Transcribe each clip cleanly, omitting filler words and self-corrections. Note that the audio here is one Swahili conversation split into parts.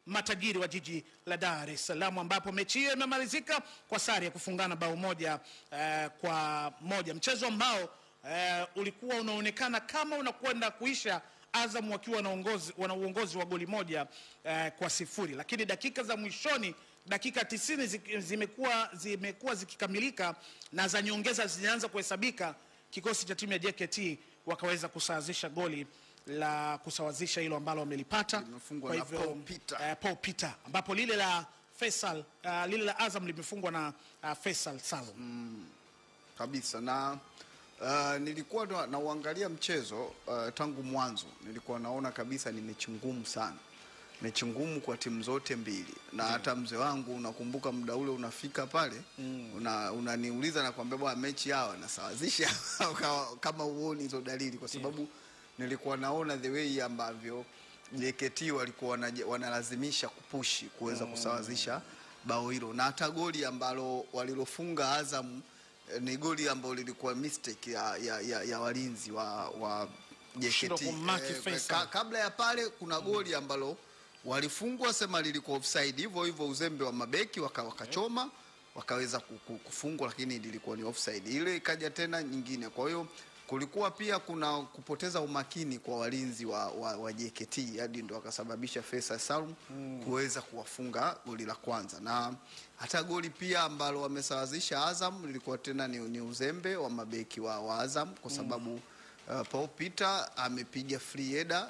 matajiri wa jiji la Dar es Salaam, ambapo mechi hiyo imemalizika kwa sare ya kufungana bao moja kwa moja, mchezo ambao ulikuwa unaonekana kama unakwenda kuisha Azam wakiwa wana uongozi wa goli moja kwa sifuri, lakini dakika za mwishoni, dakika 90 zimekuwa zikikamilika na za nyongeza zinaanza kuhesabika, kikosi cha timu ya JKT wakaweza kusawazisha goli la kusawazisha hilo ambalo wamelipata. Kwa hivyo Paul Peter, ambapo lile la Faisal lile la Azam limefungwa na Faisal Salum kabisa. Na nilikuwa na uangalia mchezo tangu mwanzo, nilikuwa naona kabisa ni mechi ngumu sana, mechi ngumu kwa timu zote mbili. Na hata mzee wangu unakumbuka muda ule unafika pale unaniuliza na kwambia bwana, mechi yao nasawazisha kama uone hizo dalili, kwa sababu nilikuwa naona the way ambavyo JKT walikuwa wanalazimisha kupushi kuweza kusawazisha bao hilo, na hata goli ambalo walilofunga Azam ni goli ambalo lilikuwa mistake ya walinzi wa JKT. Kabla ya pale kuna goli ambalo walifungwa, sema lilikuwa offside, hivyo uzembe wa mabeki wakachoma wakaweza kufungwa, lakini lilikuwa ni offside. Ile ikaja tena nyingine. Kwa hiyo kulikuwa pia kuna kupoteza umakini kwa walinzi wa JKT hadi ndo akasababisha Faisal Salum kuweza kuwafunga goli la kwanza. Na hata goli pia ambalo wamesawazisha Azam lilikuwa tena ni uzembe wa mabeki wa Azam, kwa sababu Paul Peter amepiga free header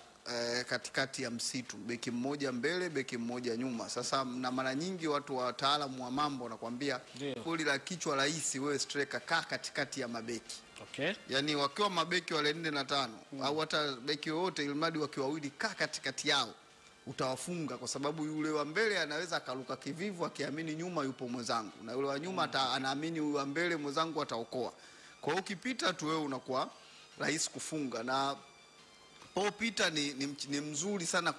katikati ya msitu, beki mmoja mbele, beki mmoja nyuma. Sasa na mara nyingi watu wataalamu wa mambo wanakuambia goli la kichwa rahisi, wewe striker kaa katikati ya mabeki. Okay. Yani wakiwa mabeki wale 4 na 5 au hata beki wote ilmadi wakiwa wawili, kaa katikati yao utawafunga, kwa sababu yule wa mbele anaweza akaruka kivivu akiamini nyuma yupo mwenzangu, na yule wa nyuma anaamini yule wa mbele mwenzangu ataokoa. Kwa hiyo ukipita tu wewe unakuwa rahisi kufunga. Na Paul Peter ni mzuri sana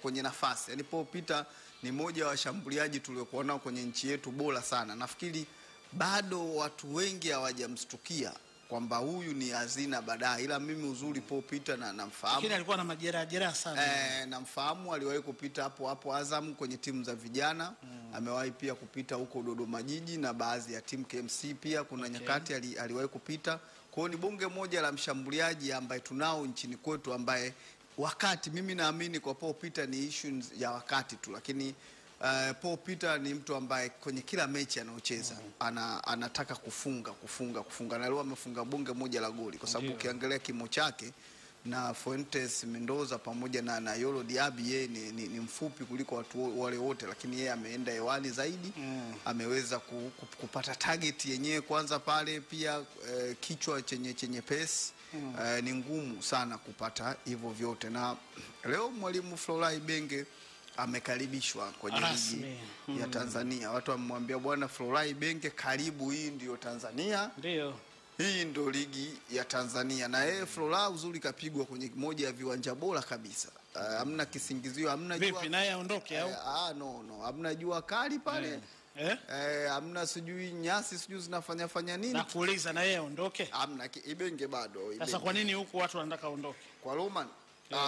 kwenye nafasi. Yani Paul Peter ni moja wa washambuliaji tuliokuwa nao kwenye nchi yetu bora sana. Nafikiri bado watu wengi hawajamstukia kwamba huyu ni hazina baadaye, ila mimi uzuri Paul Peter na namfahamu. Lakini alikuwa na majeraha sana. Namfahamu, aliwahi kupita hapo Azam kwenye timu za vijana. Amewahi pia kupita huko Dodoma Jiji na baadhi ya timu KMC pia kuna nyakati aliwahi kupita. Kwa hiyo ni bonge moja la mshambuliaji ambaye tunao nchini kwetu, ambaye wakati mimi naamini kwa Paul Peter ni issue ya wakati tu, lakini Paul Peter ni mtu ambaye kwenye kila mechi anaocheza anataka kufunga, na leo amefunga bonge moja la goli, kwa sababu ukiangalia kimo chake na Fuentes Mendoza pamoja na Yolo Diaby, yeye ni mfupi kuliko watu wale wote, lakini yeye ameenda hewani zaidi. Ameweza kupata target yenyewe kwanza pale, pia kichwa chenye pesi. Ni ngumu sana kupata hivyo vyote. Na leo mwalimu Florai Benge amekaribishwa kwenye ligi ya Tanzania. Watu wamemwambia bwana Florai Benge, karibu, hii ndio Tanzania. Ndio. Hii ndio ligi ya Tanzania. Na yeye Florai uzuri kapigwa kwenye moja ya viwanja bora kabisa. Hamna kisingizio, hamna jua. Vipi naye aondoke au? No, hamna jua kali pale. Hamna sijui nyasi sijui zinafanya nini. Na kuuliza na yeye aondoke? Hamna, Ibenge bado. Sasa kwa nini huku watu wanataka aondoke? Kwa Roman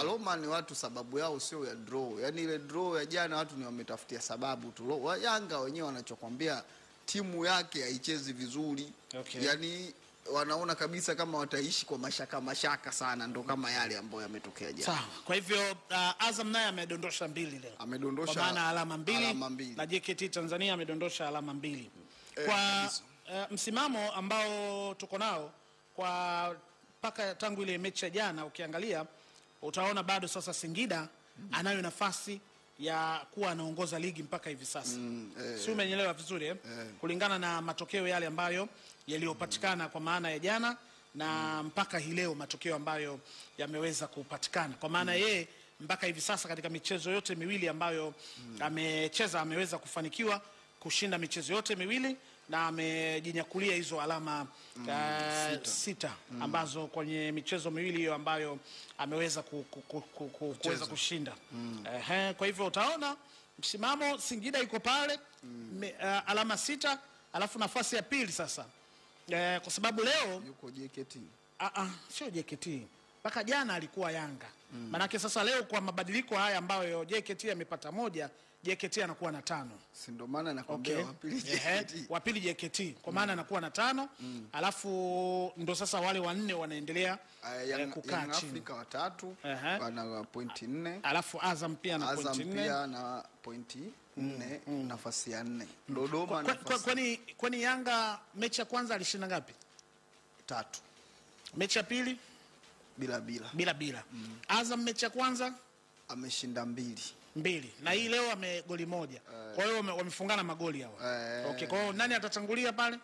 Roma ni watu sababu yao sio ya draw. Yani ile draw ya jana watu ni wametafutia sababu tu. Yanga wenyewe wanachokwambia timu yake haichezi vizuri. Yani wanaona kabisa kama wataishi kwa mashaka sana, ndo kama yale ambayo yametokea jana. Sawa. Kwa hivyo Azam naye amedondosha 2 leo. Amedondosha kwa maana alama mbili. Na JKT Tanzania amedondosha alama 2. Kwa msimamo ambao tuko nao kwa paka tangu ile mechi ya jana, ukiangalia utaona bado sasa Singida anayo nafasi ya kuwa anaongoza ligi mpaka hivi sasa. Si umeelewa vizuri kulingana na matokeo yale ambayo yaliyopatikana kwa maana ya jana na mpaka hii leo matokeo ambayo yameweza kupatikana, kwa maana yeye mpaka hivi sasa katika michezo yote miwili ambayo amecheza ameweza kufanikiwa kushinda michezo yote miwili na amejinyakulia hizo alama 6 ambazo kwenye michezo miwili hiyo ambayo ameweza kuweza kushinda. Kwa hivyo utaona msimamo Singida iko pale alama 6, alafu nafasi ya pili sasa kwa sababu leo yuko JKT. Sio JKT. mpaka jana alikuwa Yanga. Manake sasa leo kwa mabadiliko haya ambayo JKT amepata moja, JKT anakuwa na 5. Si ndio maana nakwambia wapili JKT. Wapili JKT kwa maana anakuwa na 5, alafu ndo sasa wale wanne wanaendelea kukaa chini. Afrika watatu wana pointi 4. Alafu Azam pia na pointi 4. Azam pia na pointi 4, nafasi ya 4. Dodoma nafasi. Kwani Yanga mechi ya kwanza alishinda ngapi? 3. Mechi ya pili bila. Azam mechi ya kwanza ameshinda 2. Na hii leo goli moja. Kwa hiyo wamefungana magoli hao. Okay, kwa hiyo nani atatangulia pale?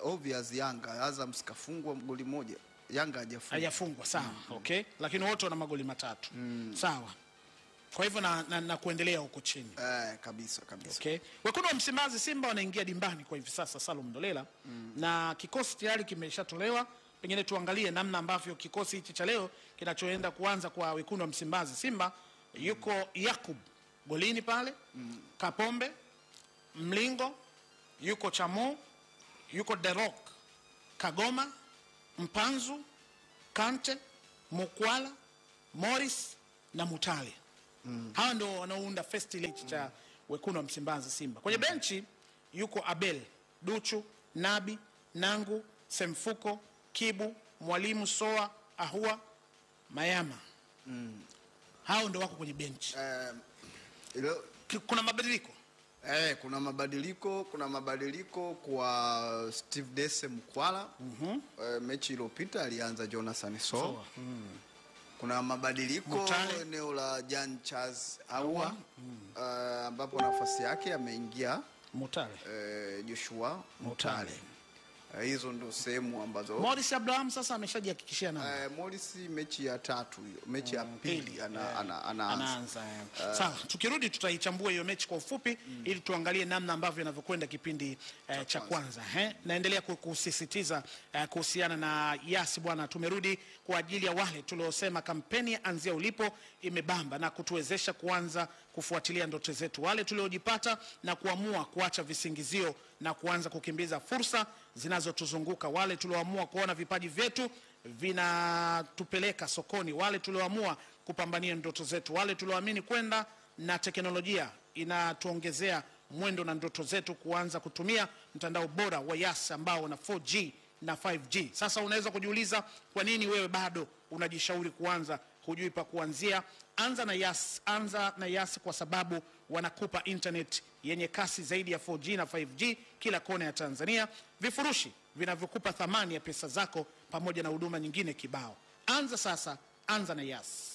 Obvious Yanga. Azam sikafungwa goli moja. Yanga hajafungwa. Sawa. Okay. Lakini wote wana magoli 3. Sawa. Kwa hivyo na kuendelea huko chini. Kabisa. Okay. Wekundu wa Msimbazi Simba wanaingia dimbani kwa hivi sasa, Salum Ndolela. Na kikosi tayari kimeshatolewa. Pengine tuangalie namna ambavyo kikosi hichi cha leo kinachoenda kuanza kwa Wekundu wa Msimbazi Simba. Yuko Yakub golini pale, Kapombe, Mlingo, yuko Chamo, yuko Derok, Kagoma, Mpanzu, Kante, Mukwala, Morris na Mutale. Hawa ndio wanaounda first 11 cha Wekundu wa Msimbazi Simba. Kwenye benchi yuko Abel, Duchu, Nabi, Nangu, Semfuko, Kibu, Mwalimu, Soa, Ahua, Mayama. Hao ndio wako kwenye benchi. Kuna mabadiliko? Kuna mabadiliko kwa Steve Dese Mukwala. Mechi iliyopita alianza Jonathan Soa. Kuna mabadiliko eneo la Jan Charles Ahua, ambapo nafasi yake ameingia Mutale. Joshua Mutale. Hizo ndo sehemu ambazo Morris Abraham sasa ameshajihakikishia namba. Morris mechi ya 3 hiyo, mechi ya pili anaanza. Sawa, tukirudi tutaichambua hiyo mechi kwa ufupi ili tuangalie namna ambavyo inavyokwenda kipindi cha kwanza. Naendelea kusisitiza kuhusiana na Yas bwana, tumerudi kwa ajili ya wale tuliosema kampeni ya Anzia Ulipo imebamba na kutuwezesha kuanza kufuatilia ndoto zetu, wale tuliojipata na kuamua kuacha visingizio na kuanza kukimbiza fursa zinazotuzunguka, wale tulioamua kuona vipaji vyetu vinatupeleka sokoni, wale tulioamua kupambania ndoto zetu, wale tulioamini kwenda na teknolojia inatuongezea mwendo na ndoto zetu kuanza kutumia mtandao bora wa Yas ambao na 4G na 5G. Sasa unaweza kujiuliza kwa nini wewe bado unajishauri kuanza, hujui pa kuanzia? Anza na Yas kwa sababu wanakupa internet yenye kasi zaidi ya 4G na 5G kila kona ya Tanzania, vifurushi vinavyokupa thamani ya pesa zako pamoja na huduma nyingine kibao. Anza sasa, anza na Yas.